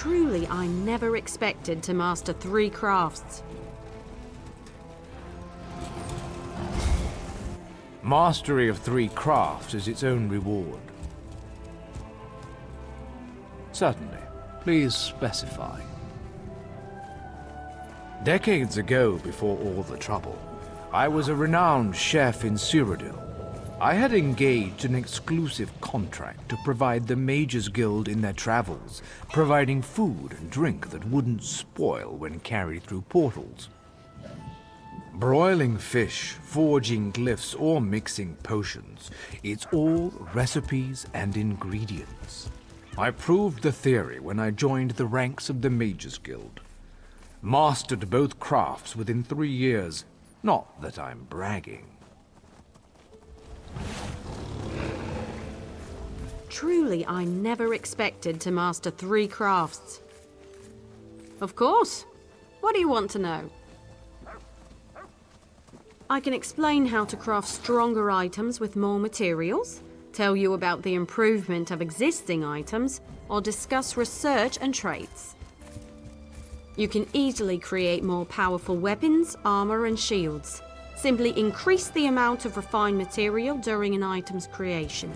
Truly, I never expected to master 3 crafts. Mastery of 3 crafts is its own reward. Certainly. Please specify. Decades ago, before all the trouble, I was a renowned chef in Cyrodiil. I had engaged an exclusive contract to provide the Mages Guild in their travels, providing food and drink that wouldn't spoil when carried through portals. Broiling fish, forging glyphs, or mixing potions, it's all recipes and ingredients. I proved the theory when I joined the ranks of the Mages Guild. Mastered both crafts within 3 years. Not that I'm bragging. Truly, I never expected to master 3 crafts. Of course. What do you want to know? I can explain how to craft stronger items with more materials, tell you about the improvement of existing items, or discuss research and traits. You can easily create more powerful weapons, armor, and shields. Simply increase the amount of refined material during an item's creation.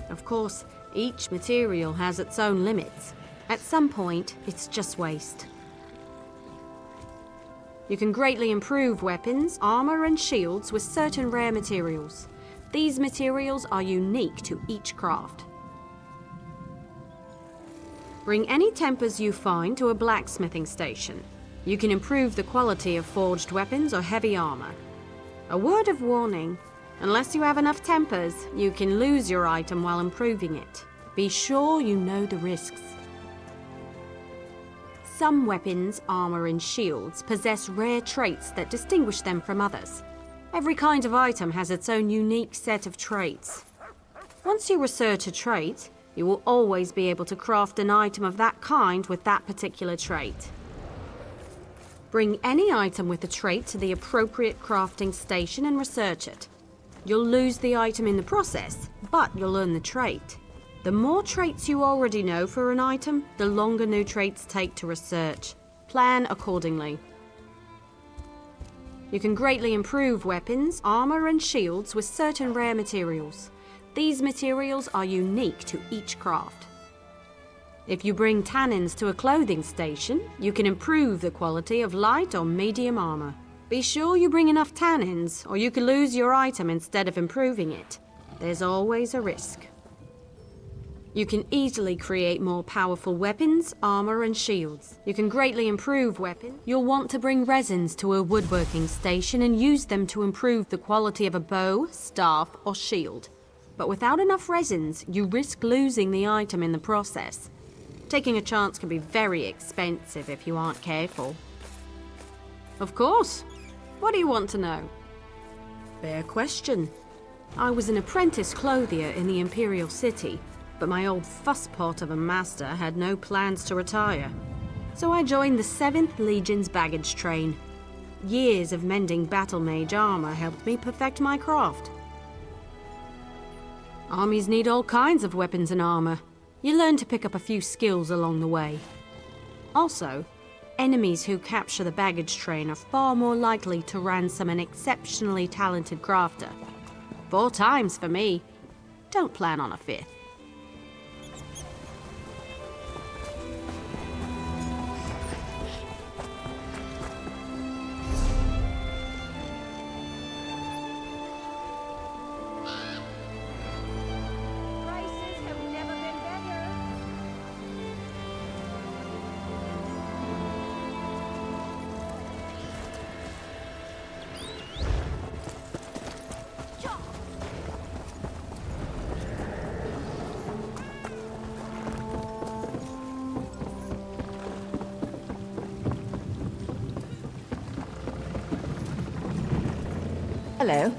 Of course, each material has its own limits. At some point, it's just waste. You can greatly improve weapons, armor, and shields with certain rare materials. These materials are unique to each craft. Bring any tempers you find to a blacksmithing station. You can improve the quality of forged weapons or heavy armor. A word of warning, unless you have enough tempers, you can lose your item while improving it. Be sure you know the risks. Some weapons, armor, and shields possess rare traits that distinguish them from others. Every kind of item has its own unique set of traits. Once you research a trait, you will always be able to craft an item of that kind with that particular trait. Bring any item with a trait to the appropriate crafting station and research it. You'll lose the item in the process, but you'll learn the trait. The more traits you already know for an item, the longer new traits take to research. Plan accordingly. You can greatly improve weapons, armor, and shields with certain rare materials. These materials are unique to each craft. If you bring tannins to a clothing station, you can improve the quality of light or medium armor. Be sure you bring enough tannins, or you could lose your item instead of improving it. There's always a risk. You can easily create more powerful weapons, armor, and shields. You can greatly improve weapons. You'll want to bring resins to a woodworking station and use them to improve the quality of a bow, staff, or shield. But without enough resins, you risk losing the item in the process. Taking a chance can be very expensive if you aren't careful. Of course. What do you want to know? Fair question. I was an apprentice clothier in the Imperial City, but my old fusspot of a master had no plans to retire. So I joined the 7th Legion's baggage train. Years of mending battle mage armor helped me perfect my craft. Armies need all kinds of weapons and armor. You learn to pick up a few skills along the way. Also, enemies who capture the baggage train are far more likely to ransom an exceptionally talented crafter. 4 times for me. Don't plan on a 5th. Hello.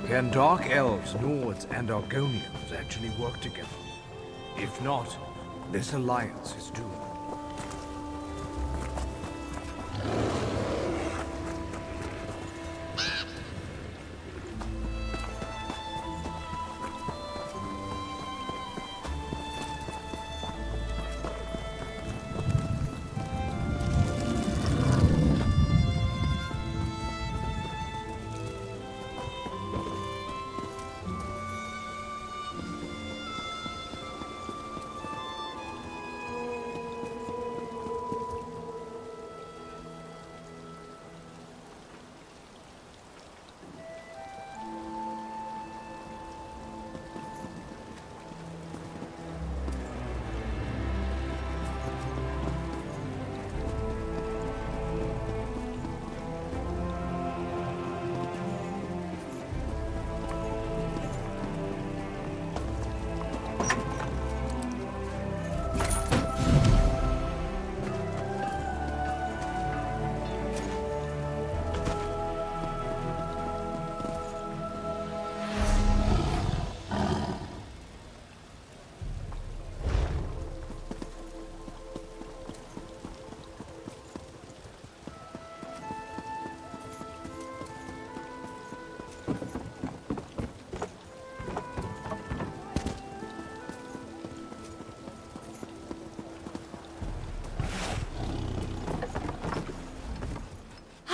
Can Dark Elves, Nords, and Argonians actually work together? If not, this alliance is doomed.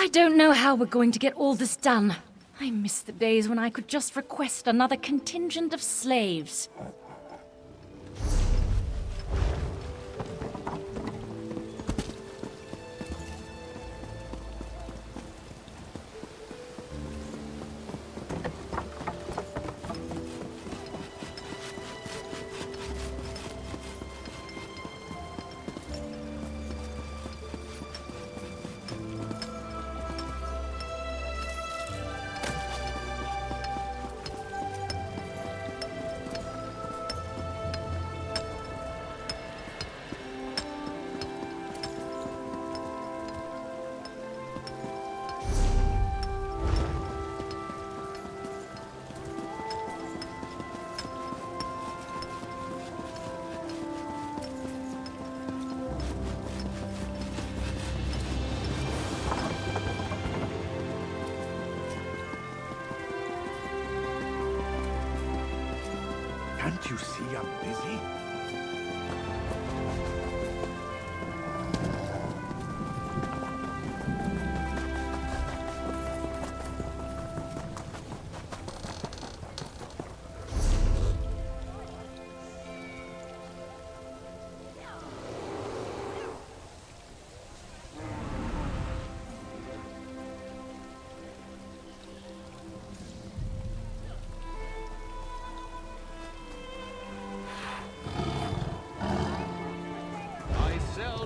I don't know how we're going to get all this done. I miss the days when I could just request another contingent of slaves. Can't you see I'm busy?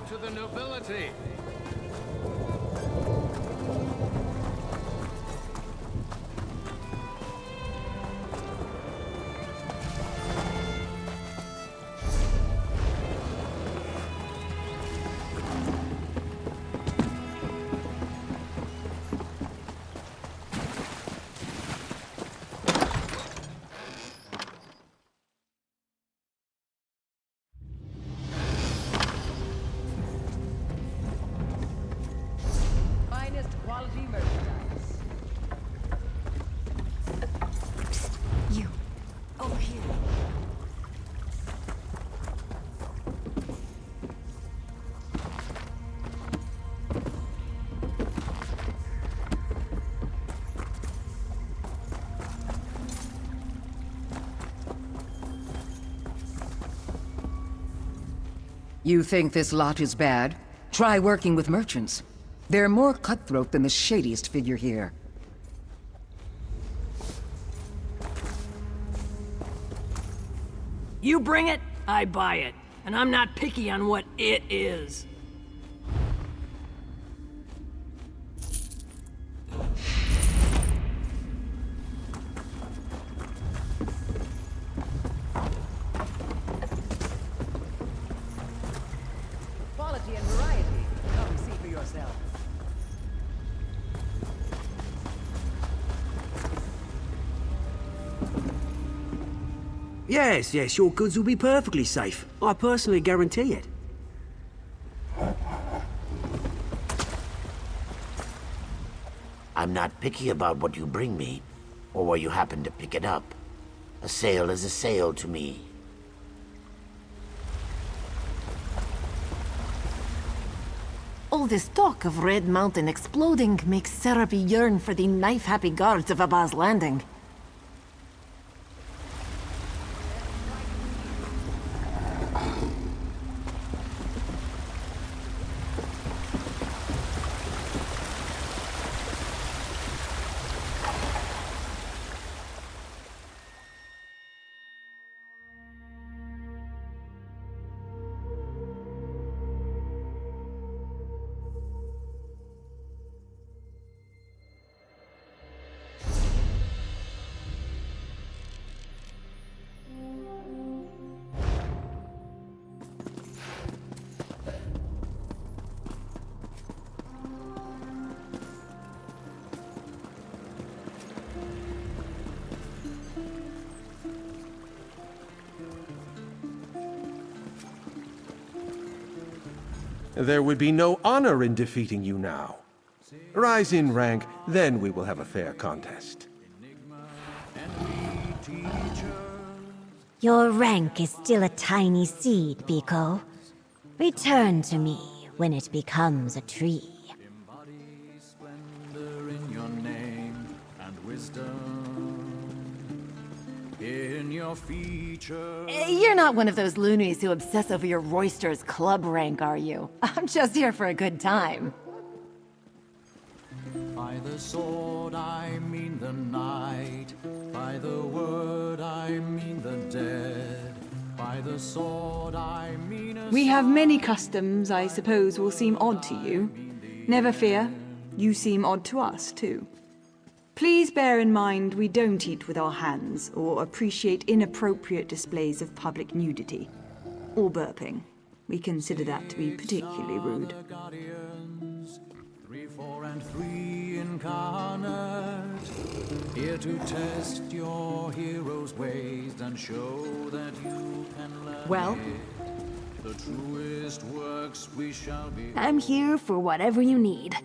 To the nobility. Quality merchandise. Psst, you. Over here. You think this lot is bad? Try working with merchants. They're more cutthroat than the shadiest figure here. You bring it, I buy it. And I'm not picky on what it is. Quality and variety. Come see for yourself. Yes, your goods will be perfectly safe. I personally guarantee it. I'm not picky about what you bring me, or where you happen to pick it up. A sale is a sale to me. All this talk of Red Mountain exploding makes Serapi yearn for the knife-happy guards of Abba's Landing. There would be no honor in defeating you now. Rise in rank, then we will have a fair contest. Your rank is still a tiny seed, Biko. Return to me when it becomes a tree. In your features. You're not one of those loonies who obsess over your roister's club rank, are you? I'm just here for a good time. By the sword I mean the night. By the word I mean the dead. By the sword I mean a... We have many customs I suppose will seem odd to you. Never fear, you seem odd to us too. Please bear in mind we don't eat with our hands or appreciate inappropriate displays of public nudity. Or burping. We consider that to be particularly rude. 3, 4, and 3 incarnate, here to test your hero's ways and show that you can learn. Well? The truest works we shall be. I'm here for whatever you need.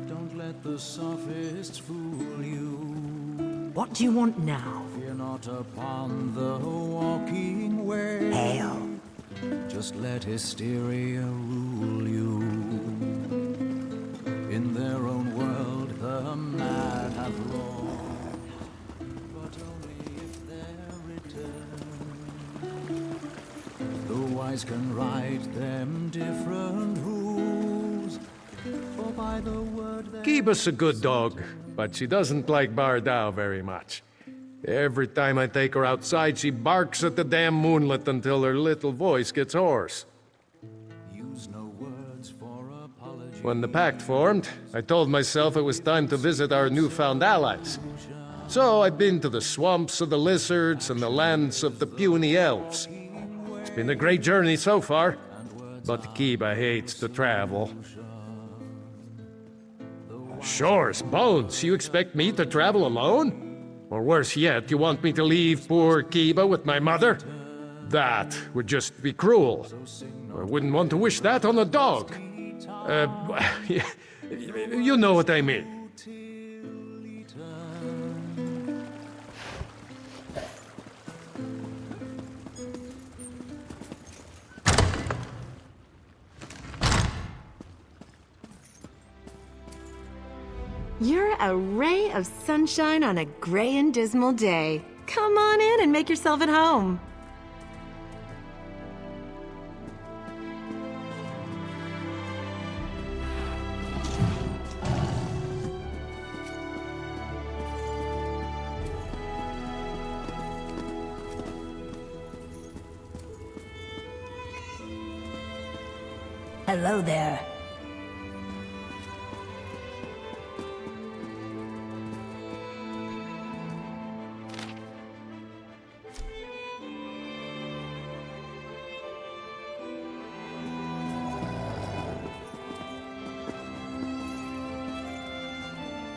Don't let the sophists fool you. What do you want now? Fear not upon the walking way. Hail. Just let hysteria rule you. In their own world the mad have roared, but only if they're returned. The wise can write them different rules, for by the word they... Kiba's a good dog, but she doesn't like Bardao very much. Every time I take her outside, she barks at the damn moonlit until her little voice gets hoarse. Use no words for apology. When the pact formed, I told myself it was time to visit our newfound allies. So I've been to the swamps of the lizards and the lands of the puny elves. It's been a great journey so far, but Kiba hates to travel. Sure, Bones, you expect me to travel alone? Or worse yet, you want me to leave poor Kiba with my mother? That would just be cruel. I wouldn't want to wish that on a dog. You know what I mean. You're a ray of sunshine on a gray and dismal day. Come on in and make yourself at home. Hello there.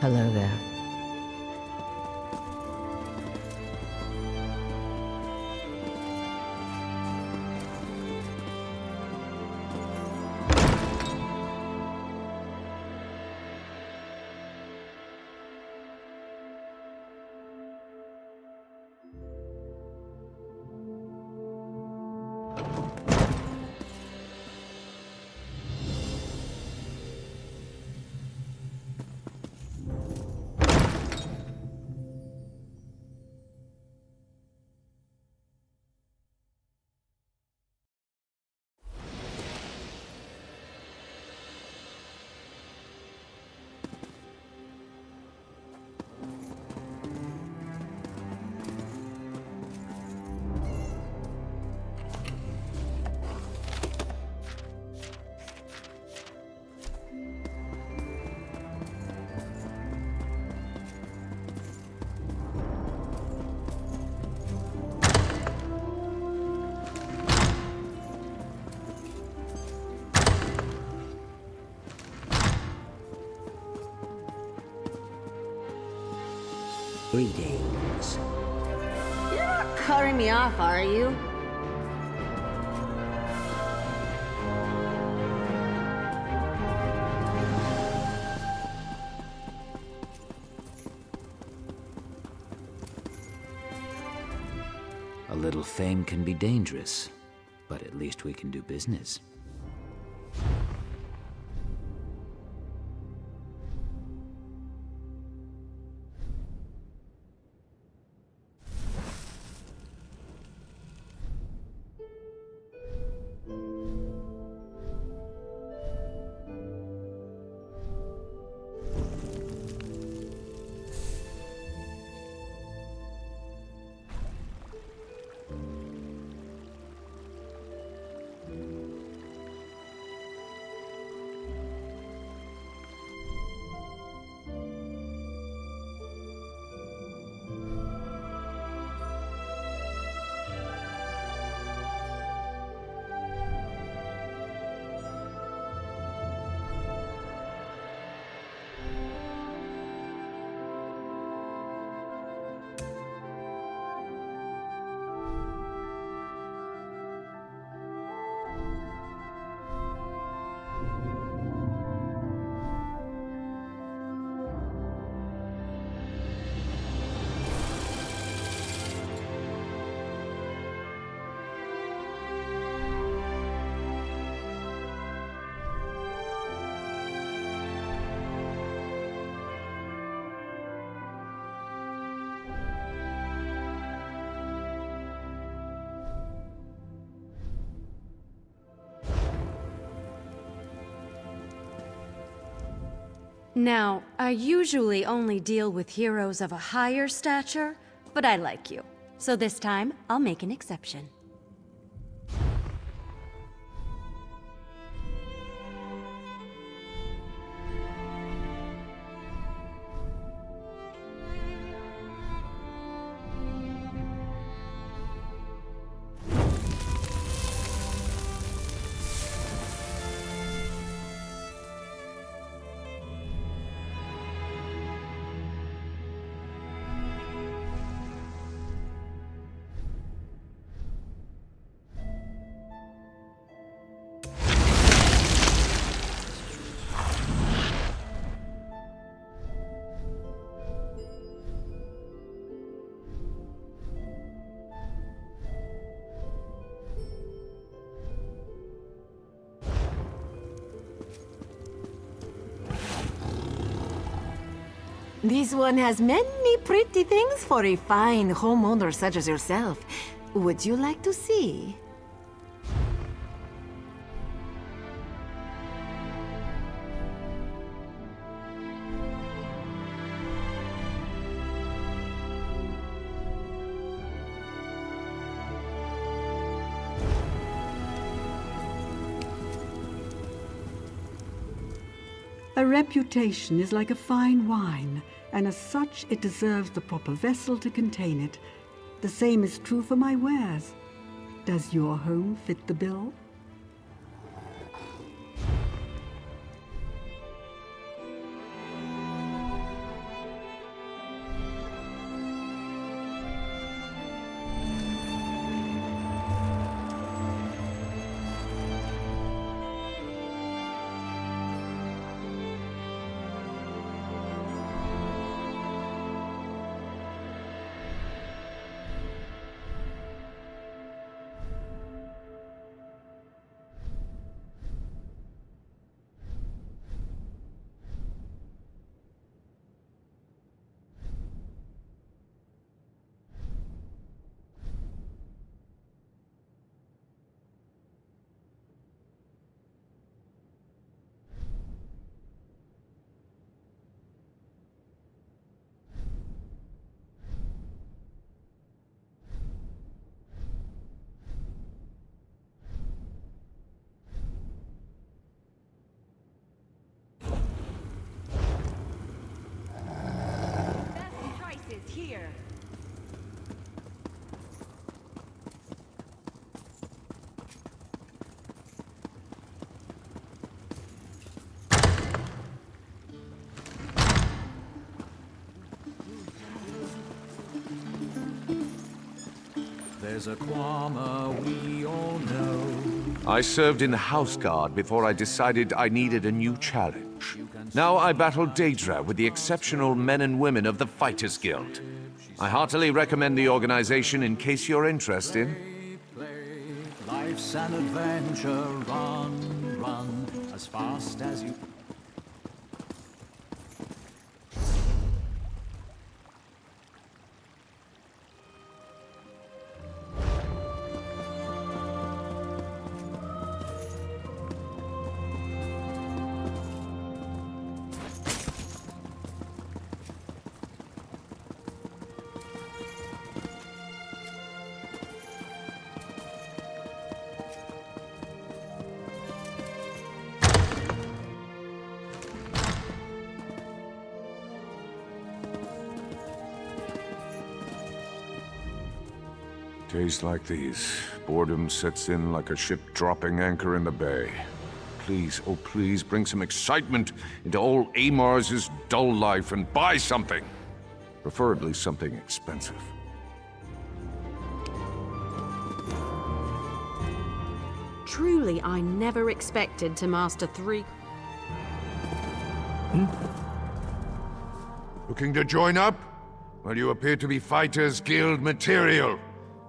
Hello there. Greetings. You're not cutting me off, are you? A little fame can be dangerous, but at least we can do business. Now, I usually only deal with heroes of a higher stature, but I like you. So this time, I'll make an exception. This one has many pretty things for a fine homeowner such as yourself. Would you like to see? A reputation is like a fine wine, and as such it deserves the proper vessel to contain it. The same is true for my wares. Does your home fit the bill? There's a Kwama we all know. I served in the House Guard before I decided I needed a new challenge. Now I battle Daedra with the exceptional men and women of the Fighters Guild. I heartily recommend the organization in case you're interested. Life's an adventure, run, run, as fast as you... Days like these, boredom sets in like a ship dropping anchor in the bay. Please, oh please, bring some excitement into old Amar's dull life and buy something. Preferably something expensive. Truly, I never expected to master 3... Looking to join up? Well, you appear to be Fighters Guild material.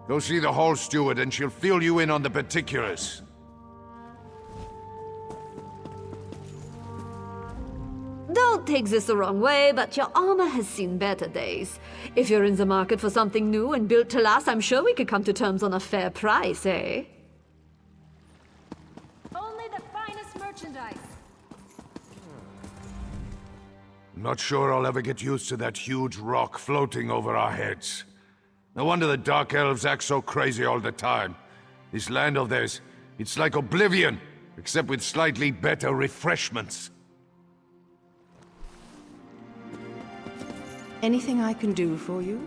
Go see the hall steward and she'll fill you in on the particulars. Don't take this the wrong way, but your armor has seen better days. If you're in the market for something new and built to last, I'm sure we could come to terms on a fair price, eh? Only the finest merchandise. I'm not sure I'll ever get used to that huge rock floating over our heads. No wonder the Dark Elves act so crazy all the time. This land of theirs, it's like Oblivion, except with slightly better refreshments. Anything I can do for you?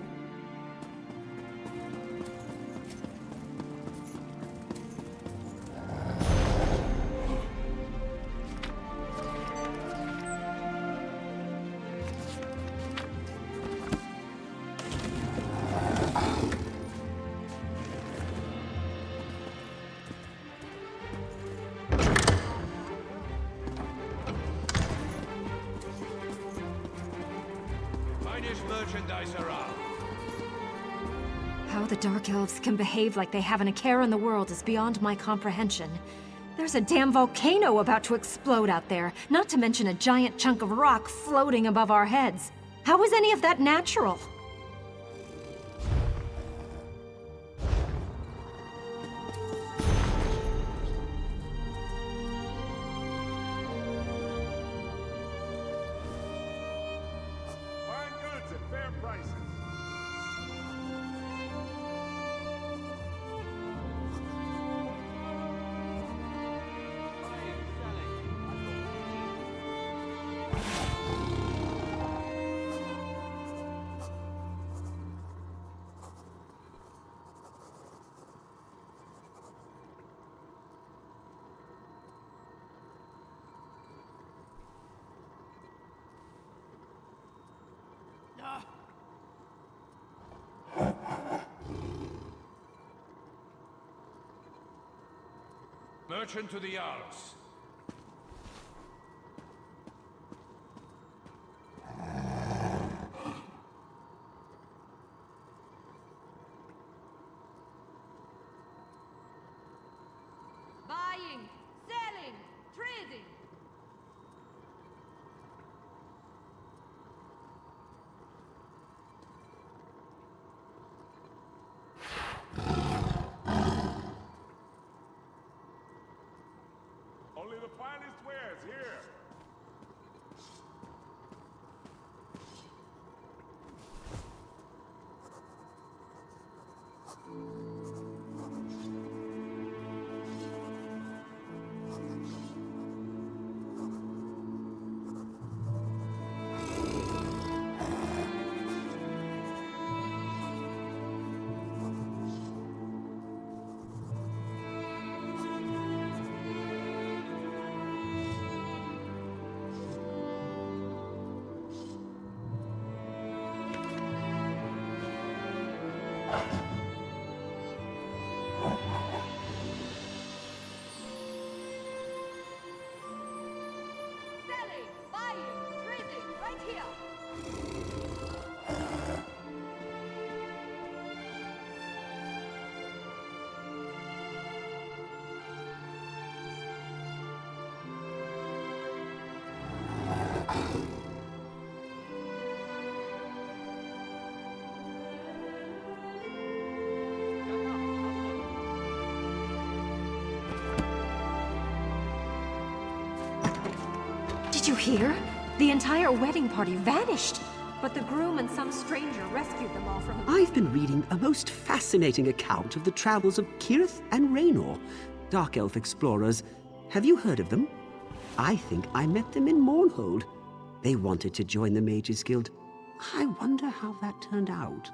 How the Dark Elves can behave like they haven't a care in the world is beyond my comprehension. There's a damn volcano about to explode out there, not to mention a giant chunk of rock floating above our heads. How is any of that natural? Fine goods at fair prices. Merchant to the Alps. Buying, selling, trading. Only the finest wares here. Selling, buying, trading, right here. Did you hear? The entire wedding party vanished. But the groom and some stranger rescued them all from him. I've been reading a most fascinating account of the travels of Kirith and Raynor, Dark Elf explorers. Have you heard of them? I think I met them in Mournhold. They wanted to join the Mages Guild. I wonder how that turned out.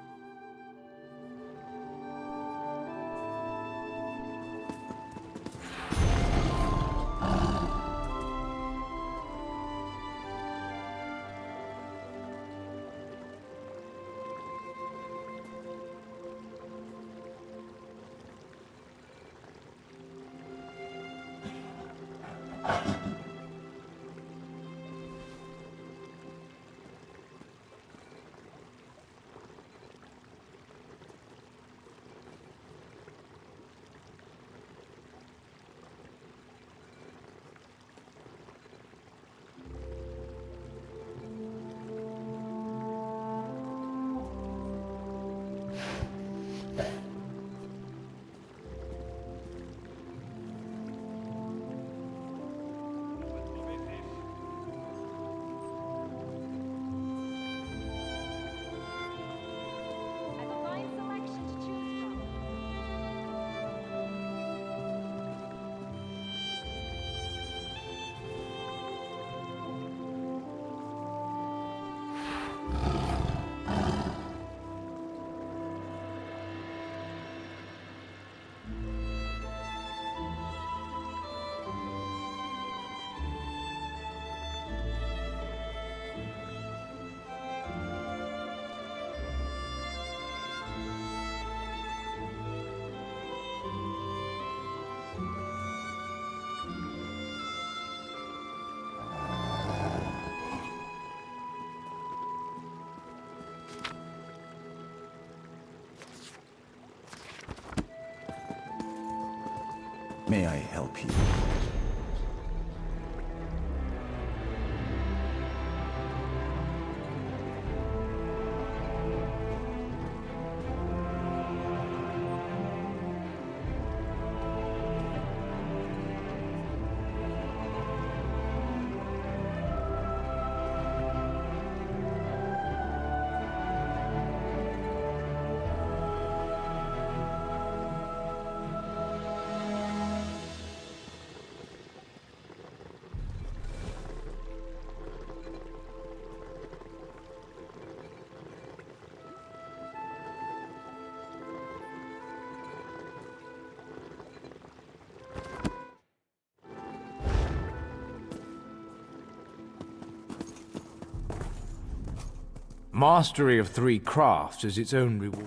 May I help you? Mastery of 3 crafts is its own reward.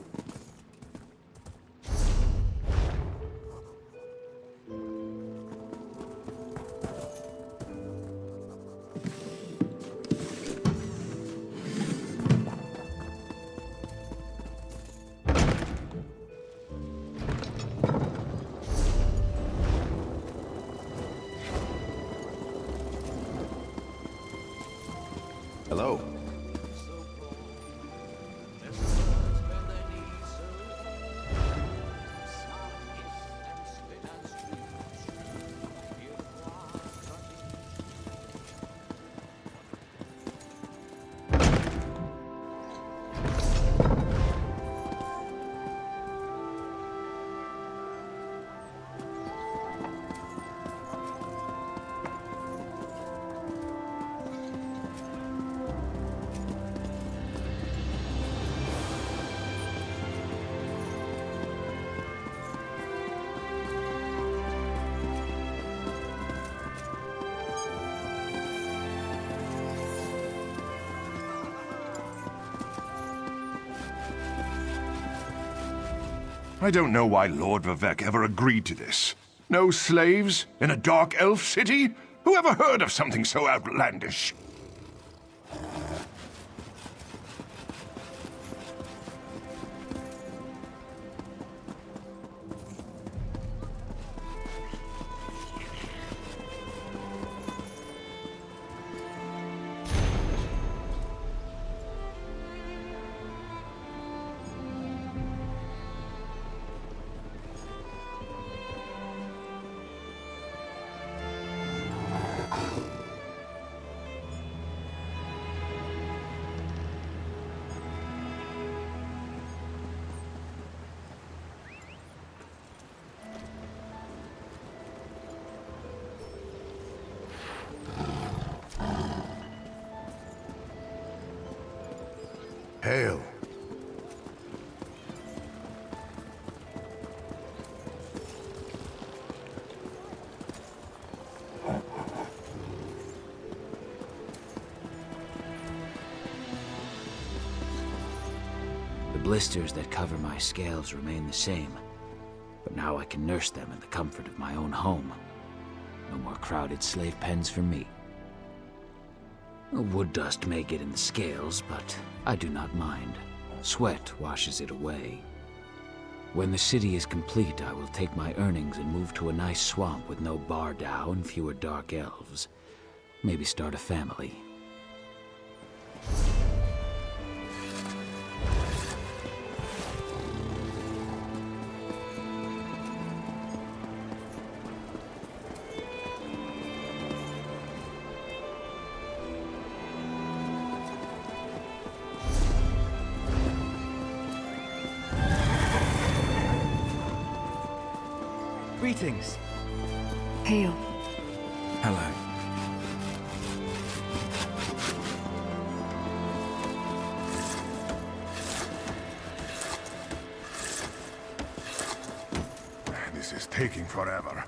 Hello. I don't know why Lord Vivek ever agreed to this. No slaves in a dark elf city? Who ever heard of something so outlandish? Hail. The blisters that cover my scales remain the same, but now I can nurse them in the comfort of my own home. No more crowded slave pens for me. Wood dust may get in the scales, but I do not mind. Sweat washes it away. When the city is complete, I will take my earnings and move to a nice swamp with no bardow and fewer dark elves. Maybe start a family. Greetings. Hail. Hello. This is taking forever.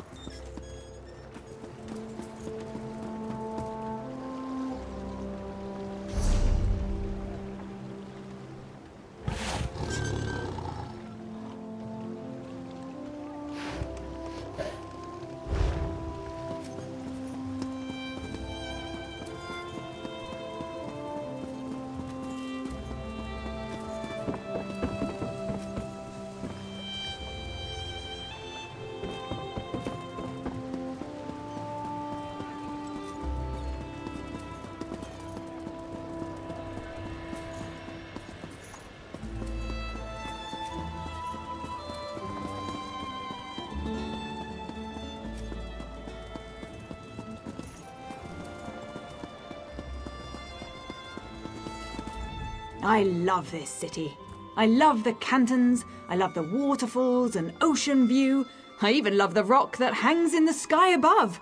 I love this city. I love the cantons, I love the waterfalls and ocean view. I even love the rock that hangs in the sky above.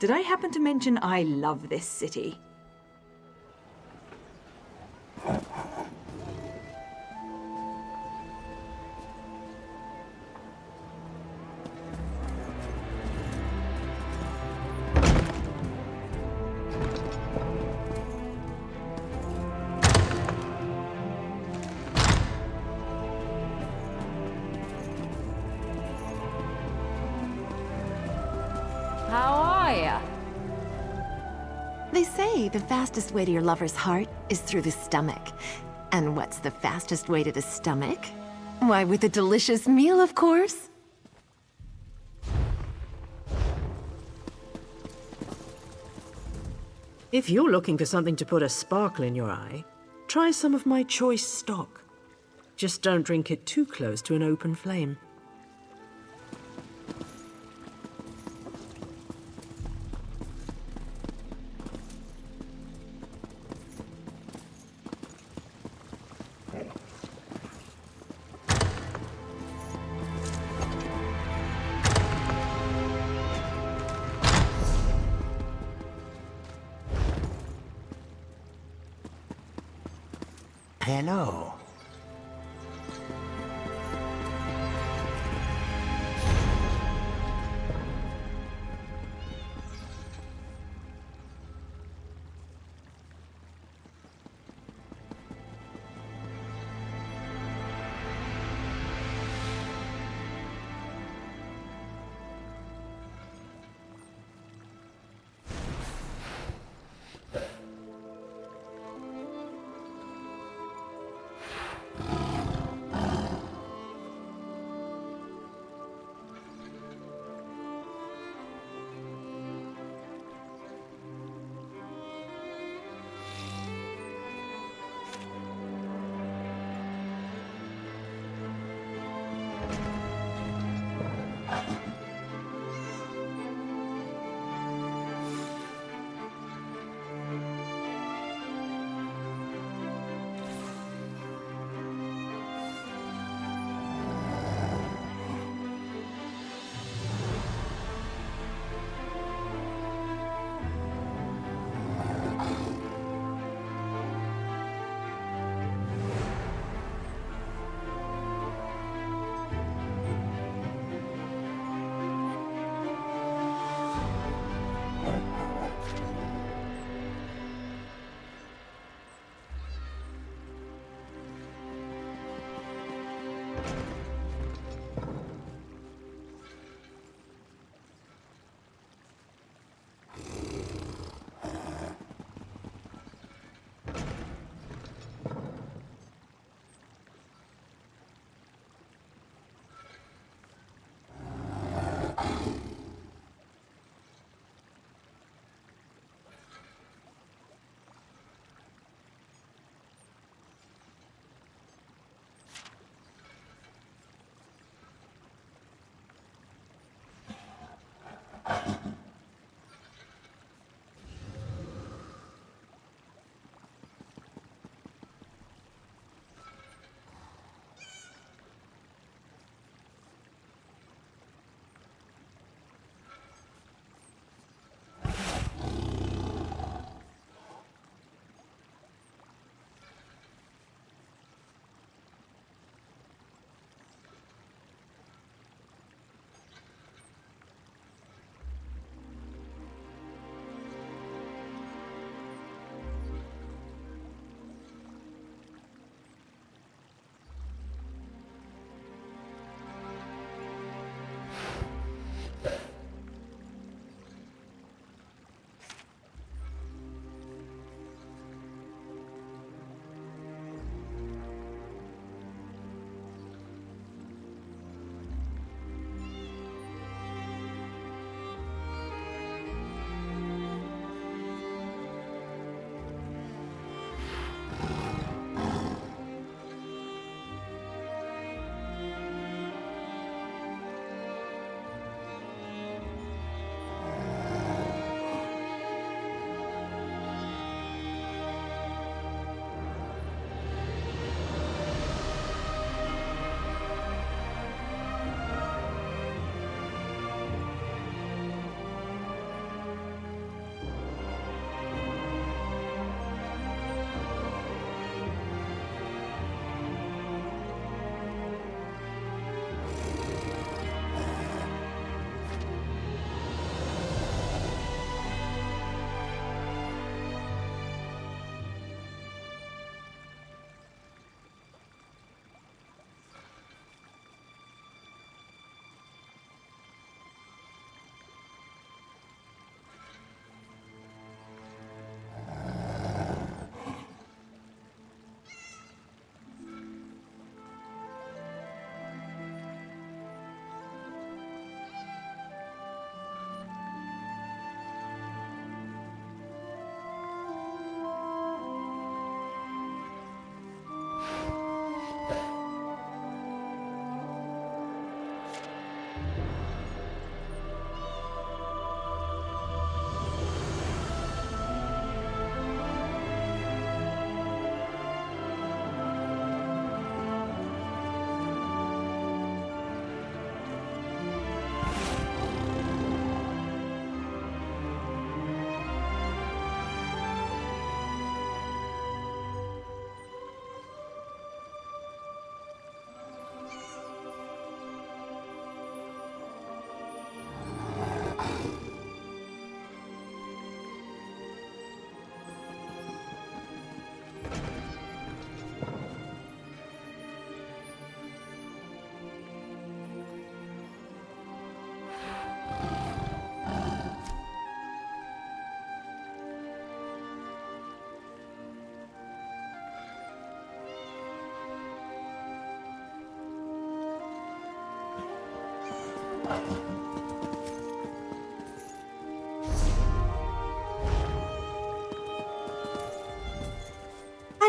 Did I happen to mention I love this city? They say the fastest way to your lover's heart is through the stomach. And what's the fastest way to the stomach? Why, with a delicious meal, of course. If you're looking for something to put a sparkle in your eye, try some of my choice stock. Just don't drink it too close to an open flame. Hello.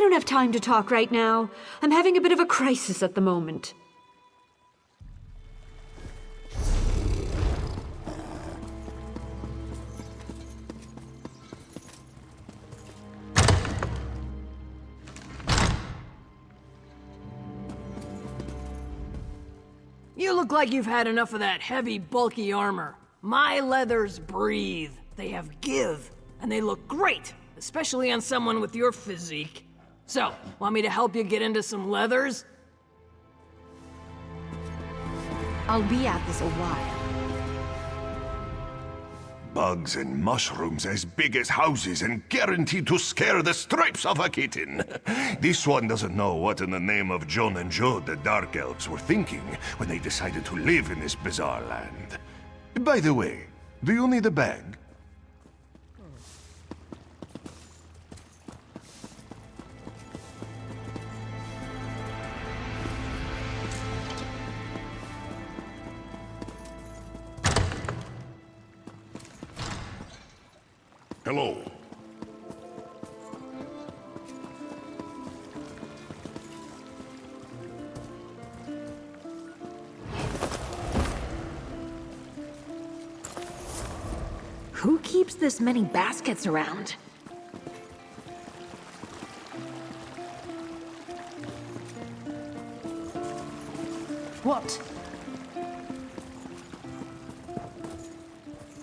don't have time to talk right now. I'm having a bit of a crisis at the moment. You look like you've had enough of that heavy, bulky armor. My leathers breathe. They have give, and they look great, especially on someone with your physique. So, want me to help you get into some leathers? I'll be at this a while. Bugs and mushrooms as big as houses and guaranteed to scare the stripes off a kitten. This one doesn't know what in the name of John and Joe the Dark Elves were thinking when they decided to live in this bizarre land. By the way, do you need a bag? Hello. Who keeps this many baskets around? What?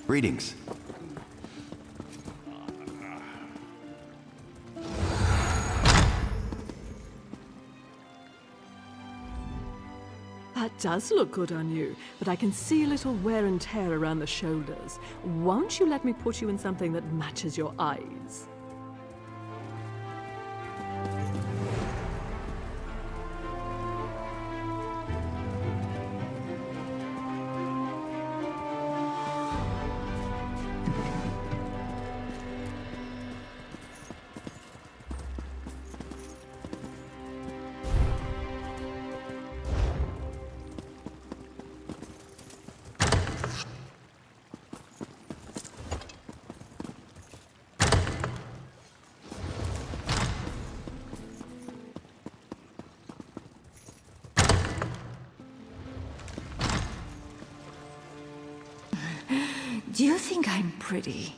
Greetings. That does look good on you, but I can see a little wear and tear around the shoulders. Won't you let me put you in something that matches your eyes? Do you think I'm pretty?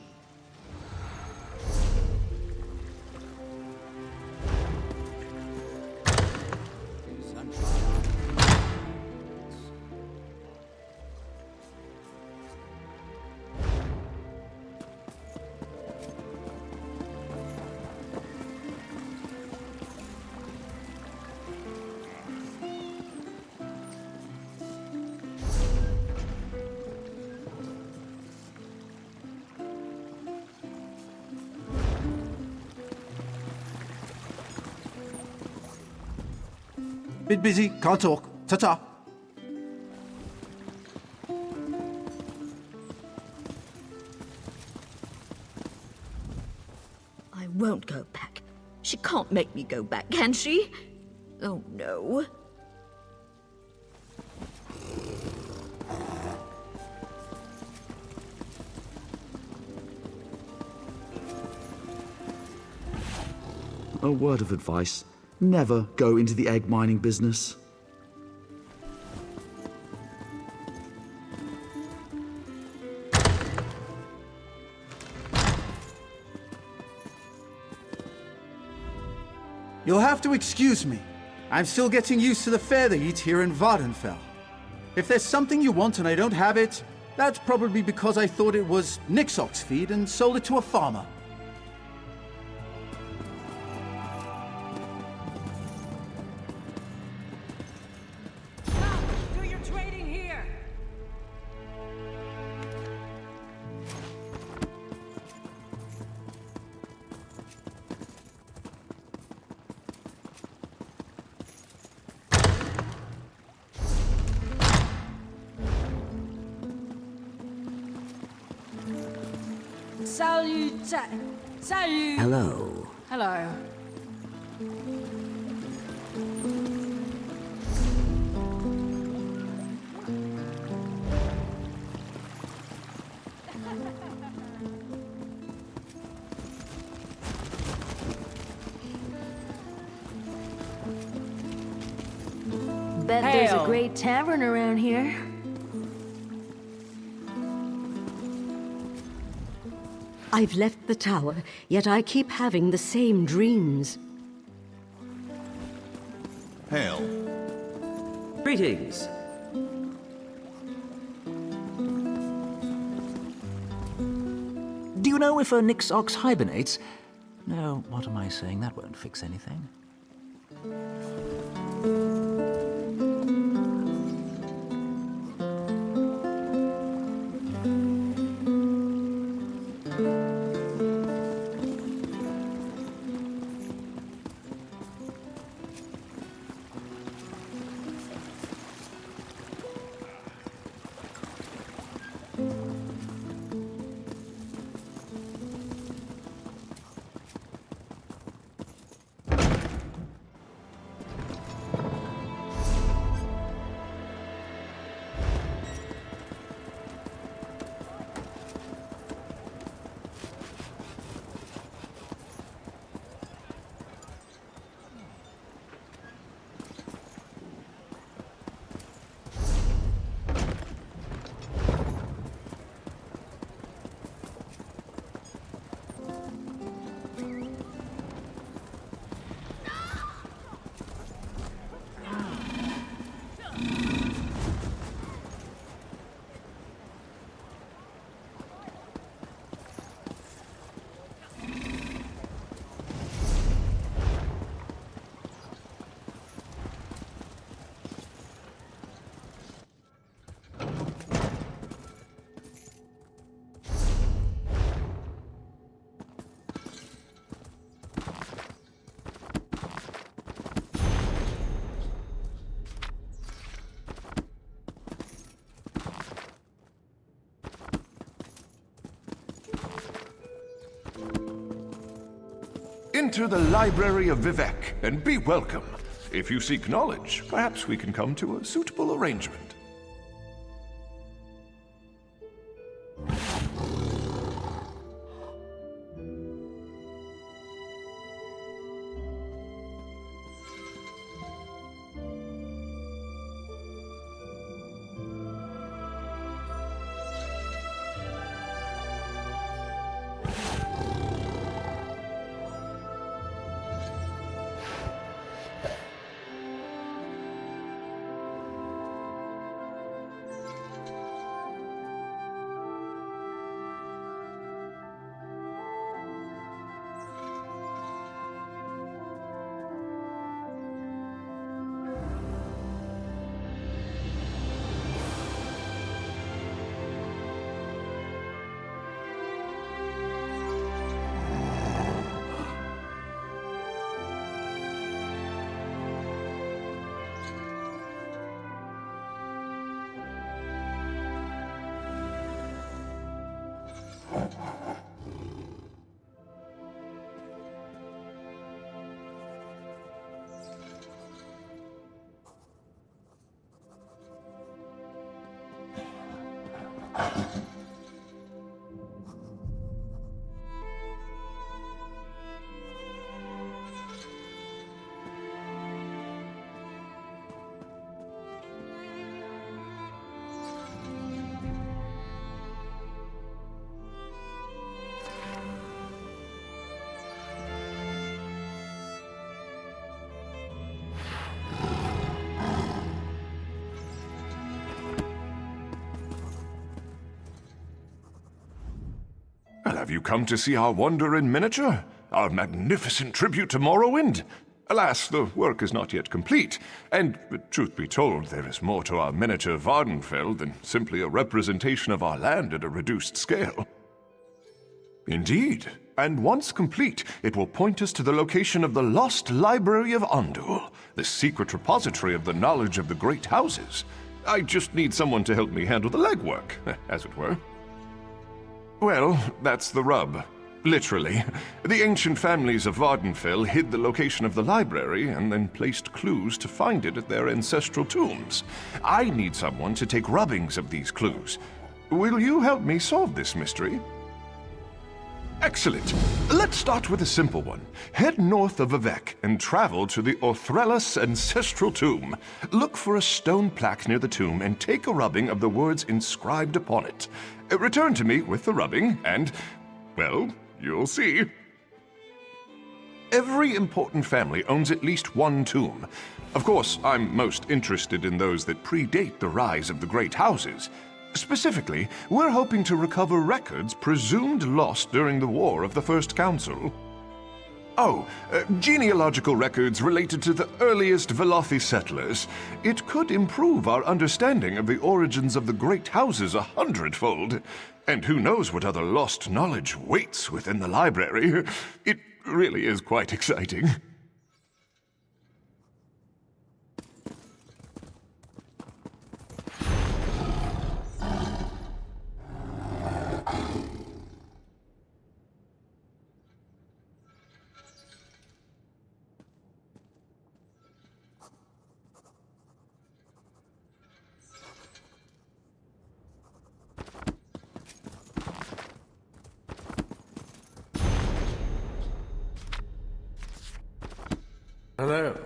Bit busy, can't talk. Ta-ta. I won't go back. She can't make me go back, can she? Oh, no. A word of advice. Never go into the egg mining business. You'll have to excuse me. I'm still getting used to the fare they eat here in Vardenfell. If there's something you want and I don't have it, that's probably because I thought it was Nixox feed and sold it to a farmer. Do your trading here! Salut! Salut! Hello. Hello. bet there's a great tavern around here. I've left the tower, yet I keep having the same dreams. Hail. Greetings. Do you know if a Nix ox hibernates? No, what am I saying? That won't fix anything. Enter the Library of Vivek, and be welcome. If you seek knowledge, perhaps we can come to a suitable arrangement. Well, have you come to see our wonder in miniature? Our magnificent tribute to Morrowind? Alas, the work is not yet complete, and, truth be told, there is more to our miniature Vardenfell than simply a representation of our land at a reduced scale. Indeed, and once complete, it will point us to the location of the lost Library of Andul, the secret repository of the knowledge of the great houses. I just need someone to help me handle the legwork, as it were. Well, that's the rub. Literally. The ancient families of Vardenfell hid the location of the library and then placed clues to find it at their ancestral tombs. I need someone to take rubbings of these clues. Will you help me solve this mystery? Excellent. Let's start with a simple one. Head north of Vivek and travel to the Orthrellis ancestral tomb. Look for a stone plaque near the tomb and take a rubbing of the words inscribed upon it. Return to me with the rubbing and, well, you'll see. Every important family owns at least one tomb. Of course, I'm most interested in those that predate the rise of the great houses. Specifically, we're hoping to recover records presumed lost during the War of the First Council. Oh, genealogical records related to the earliest Velothi settlers. It could improve our understanding of the origins of the great houses 100-fold. And who knows what other lost knowledge waits within the library. It really is quite exciting. Hello.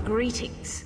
Greetings.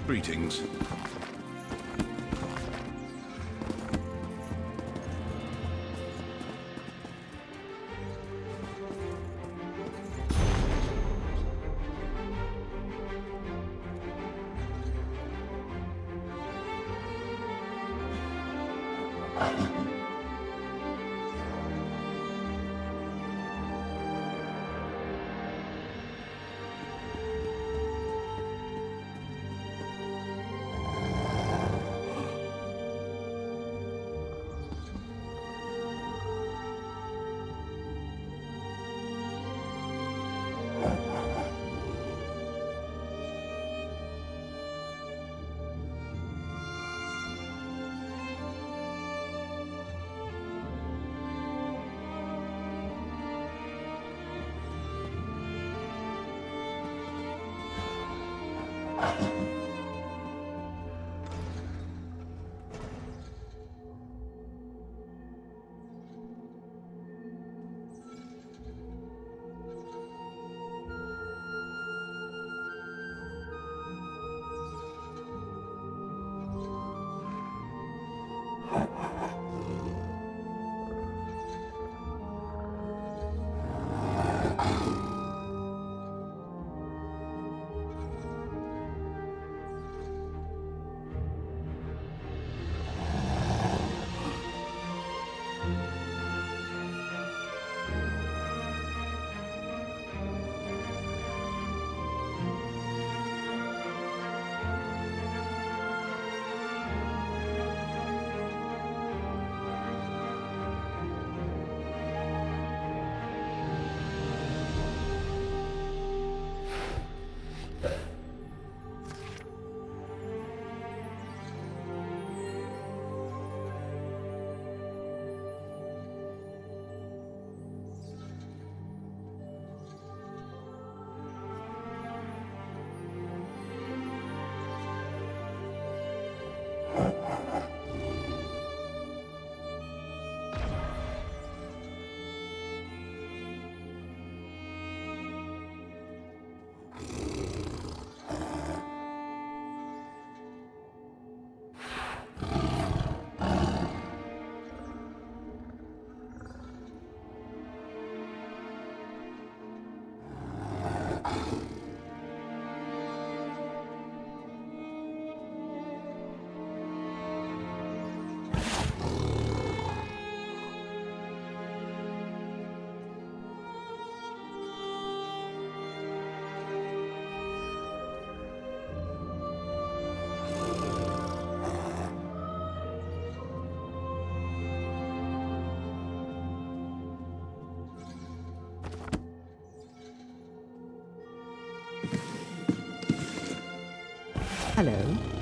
Greetings. Hello.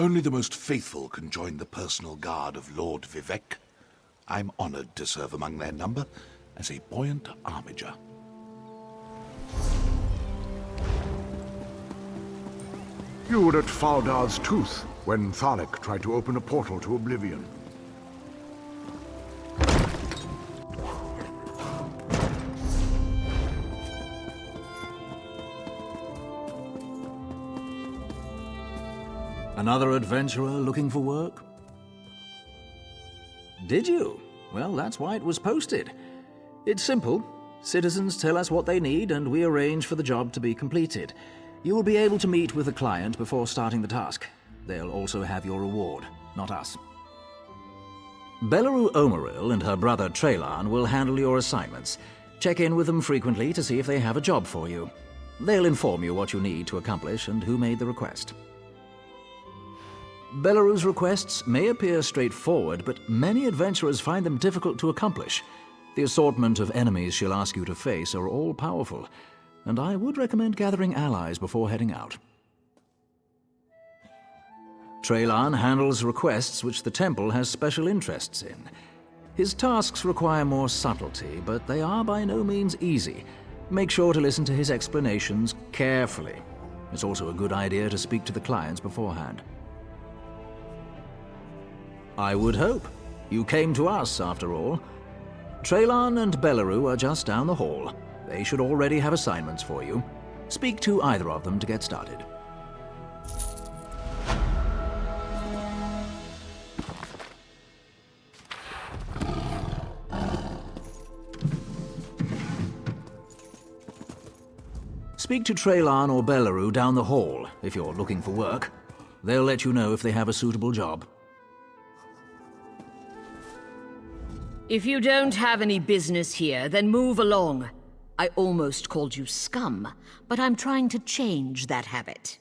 Only the most faithful can join the personal guard of Lord Vivek. I'm honored to serve among their number as a buoyant armiger. You were at Faldar's Tooth when Thalek tried to open a portal to Oblivion. Another adventurer looking for work? Did you? Well, that's why it was posted. It's simple. Citizens tell us what they need, and we arrange for the job to be completed. You will be able to meet with the client before starting the task. They'll also have your reward, not us. Belleru Omeril and her brother Traylan will handle your assignments. Check in with them frequently to see if they have a job for you. They'll inform you what you need to accomplish and who made the request. Belleru's requests may appear straightforward, but many adventurers find them difficult to accomplish. The assortment of enemies she'll ask you to face are all powerful, and I would recommend gathering allies before heading out. Traylan handles requests which the temple has special interests in. His tasks require more subtlety, but they are by no means easy. Make sure to listen to his explanations carefully. It's also a good idea to speak to the clients beforehand. I would hope. You came to us, after all. Traylan and Belleru are just down the hall. They should already have assignments for you. Speak to either of them to get started. Speak to Traylan or Belleru down the hall if you're looking for work. They'll let you know if they have a suitable job. If you don't have any business here, then move along. I almost called you scum, but I'm trying to change that habit.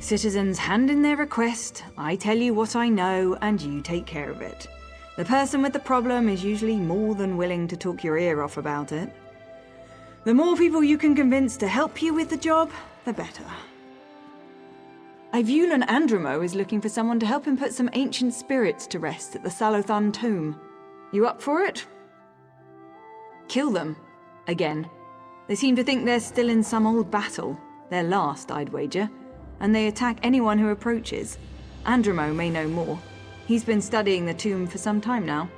Citizens hand in their request, I tell you what I know, and you take care of it. The person with the problem is usually more than willing to talk your ear off about it. The more people you can convince to help you with the job, the better. Ivulan Andromo is looking for someone to help him put some ancient spirits to rest at the Salothan tomb. You up for it? Kill them. Again. They seem to think they're still in some old battle. Their last, I'd wager. And they attack anyone who approaches. Andromo may know more. He's been studying the tomb for some time now.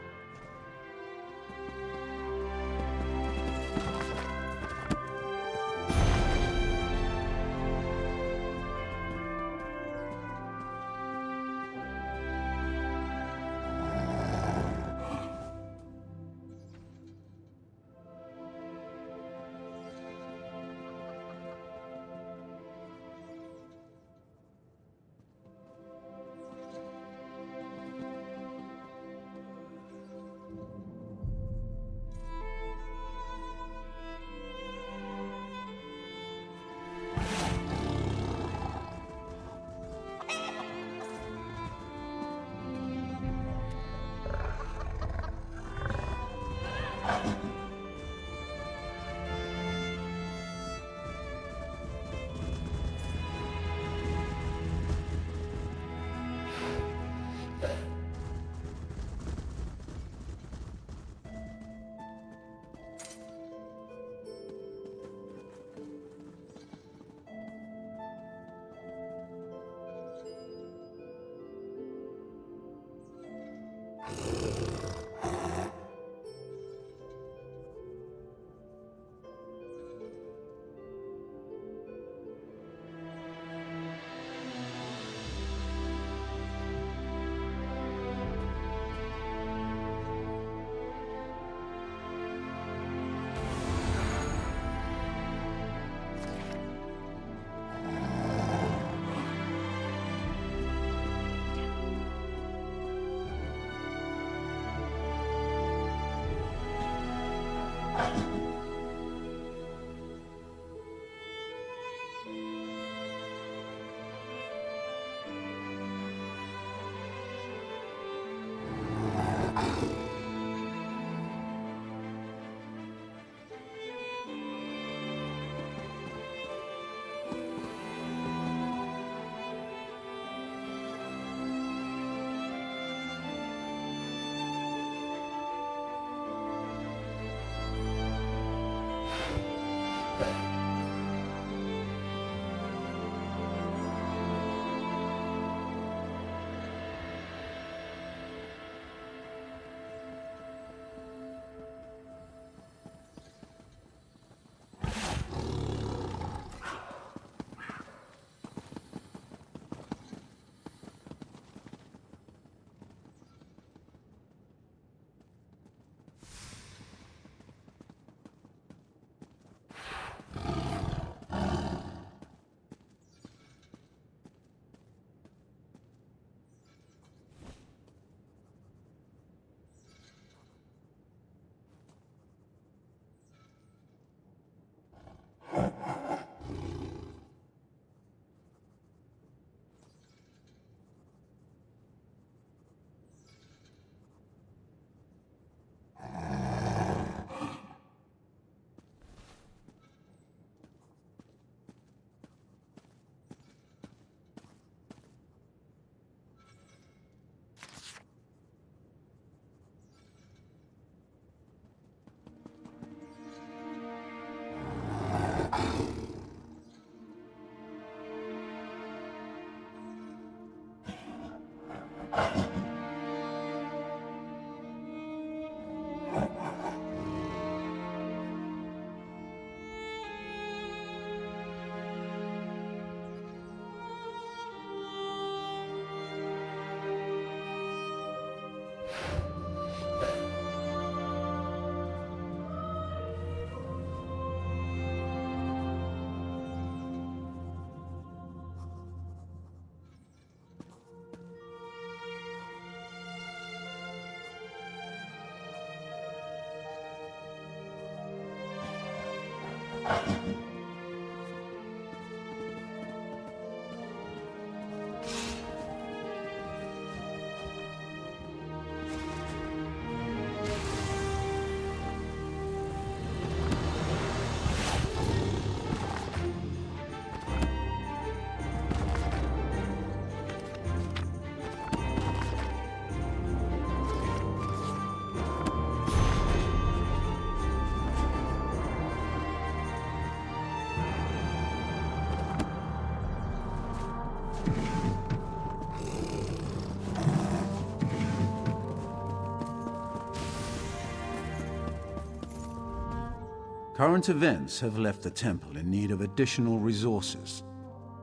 Current events have left the temple in need of additional resources.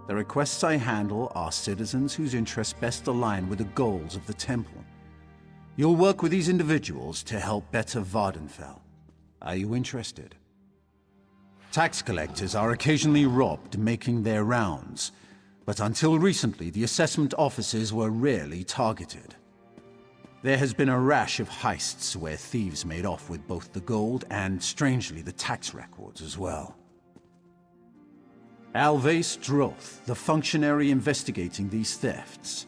The requests I handle are citizens whose interests best align with the goals of the temple. You'll work with these individuals to help better Vardenfell. Are you interested? Tax collectors are occasionally robbed making their rounds, but until recently the assessment offices were rarely targeted. There has been a rash of heists where thieves made off with both the gold and, strangely, the tax records as well. Alvace Droth, the functionary investigating these thefts,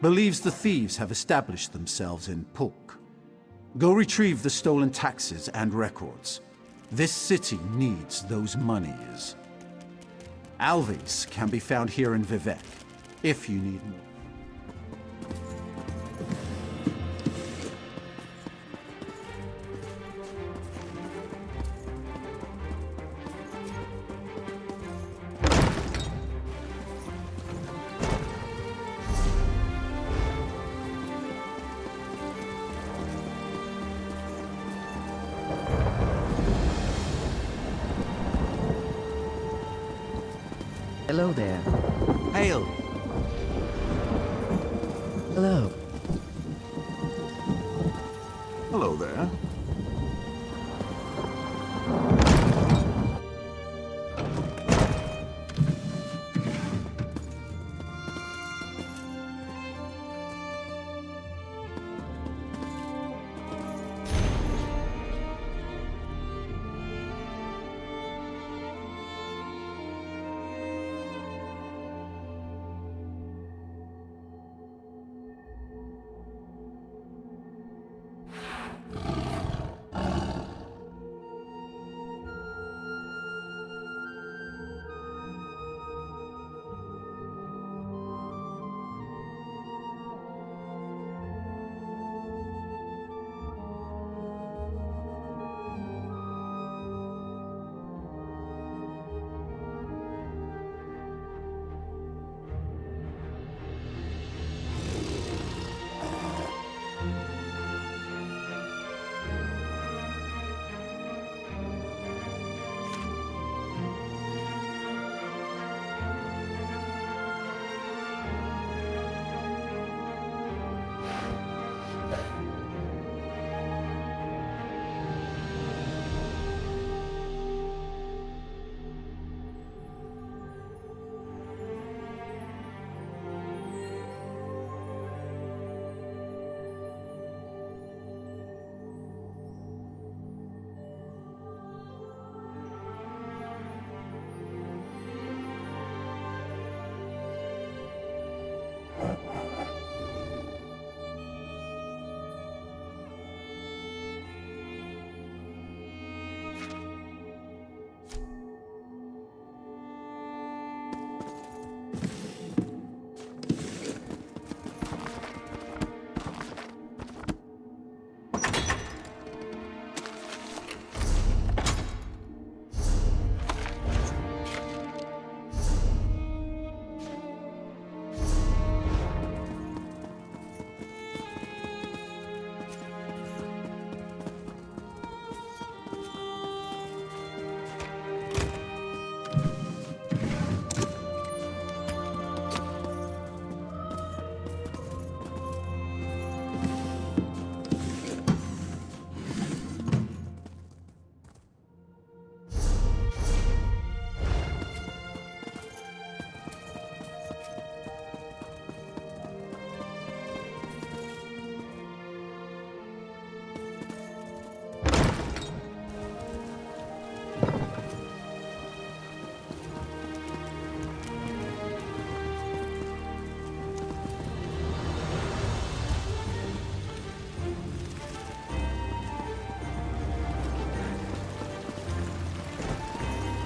believes the thieves have established themselves in Pulk. Go retrieve the stolen taxes and records. This city needs those monies. Alvace can be found here in Vivek, if you need more. Hello there. Hail. Hello. Hello there.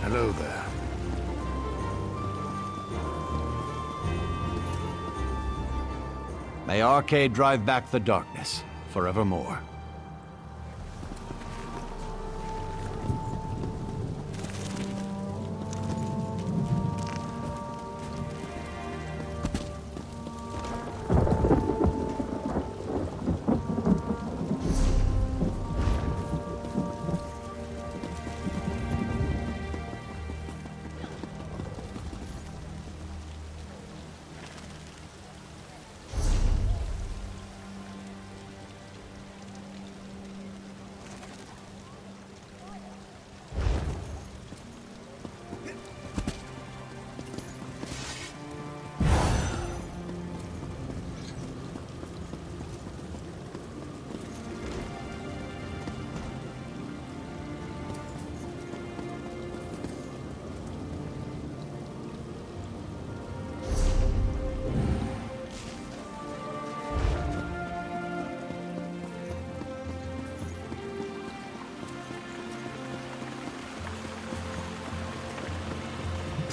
Hello there. May Arcade drive back the darkness, forevermore.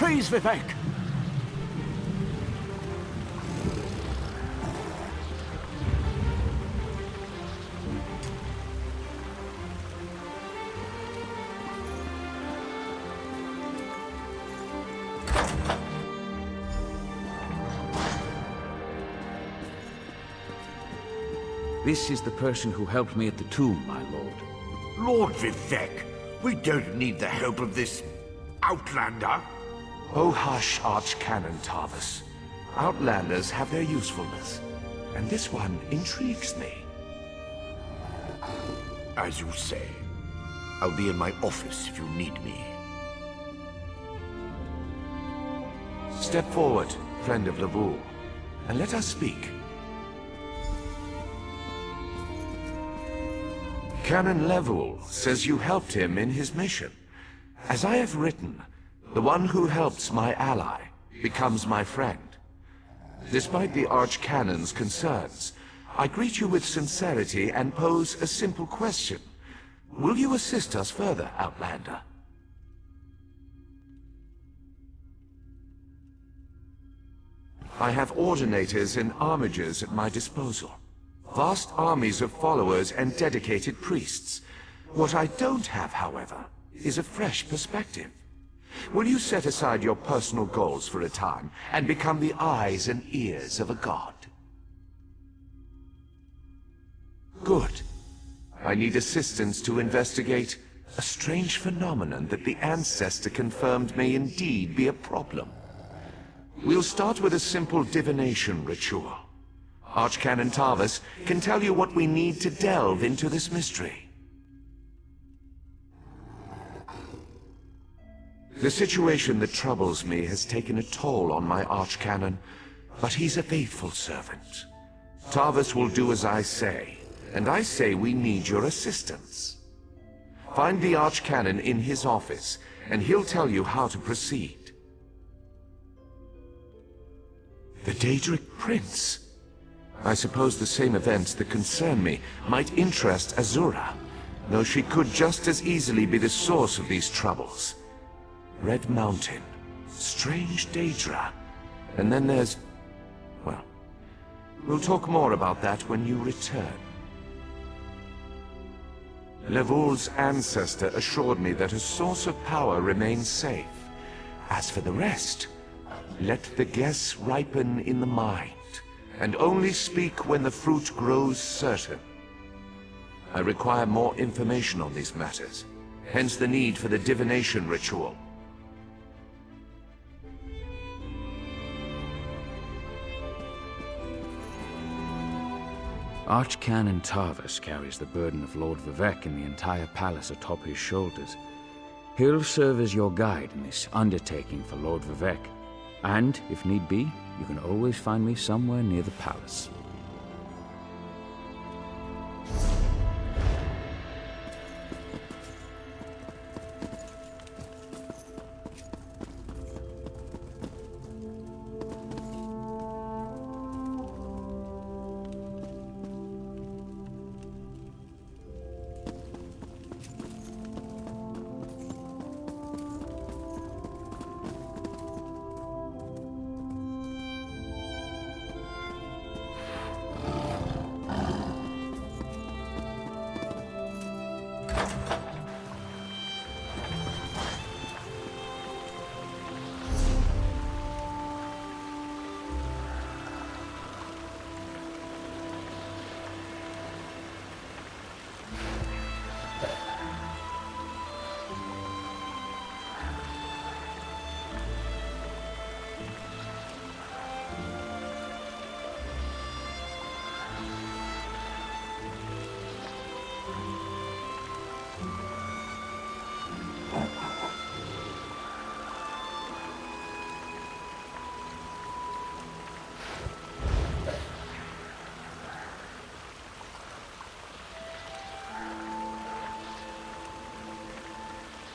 Please, Vivek! This is the person who helped me at the tomb, my lord. Lord Vivek, we don't need the help of this outlander. Oh hush, Archcanon Tarvis. Outlanders have their usefulness, and this one intrigues me. As you say. I'll be in my office if you need me. Step forward, friend of Lavul, and let us speak. Canon Level says you helped him in his mission. As I have written, the one who helps my ally becomes my friend. Despite the Archcanon's concerns, I greet you with sincerity and pose a simple question. Will you assist us further, Outlander? I have ordinators and armigers at my disposal. Vast armies of followers and dedicated priests. What I don't have, however, is a fresh perspective. Will you set aside your personal goals for a time and become the eyes and ears of a god? Good. I need assistance to investigate a strange phenomenon that the Ancestor confirmed may indeed be a problem. We'll start with a simple divination ritual. Archcanon Tarvis can tell you what we need to delve into this mystery. The situation that troubles me has taken a toll on my Archcanon, but he's a faithful servant. Tarvis will do as I say, and I say we need your assistance. Find the Archcanon in his office, and he'll tell you how to proceed. The Daedric Prince. I suppose the same events that concern me might interest Azura, though she could just as easily be the source of these troubles. Red Mountain, strange Daedra, and then there's... well, we'll talk more about that when you return. Levul's ancestor assured me that a source of power remains safe. As for the rest, let the guess ripen in the mind, and only speak when the fruit grows certain. I require more information on these matters, hence the need for the divination ritual. Archcanon Tarvis carries the burden of Lord Vivek and the entire palace atop his shoulders. He'll serve as your guide in this undertaking for Lord Vivek. And, if need be, you can always find me somewhere near the palace.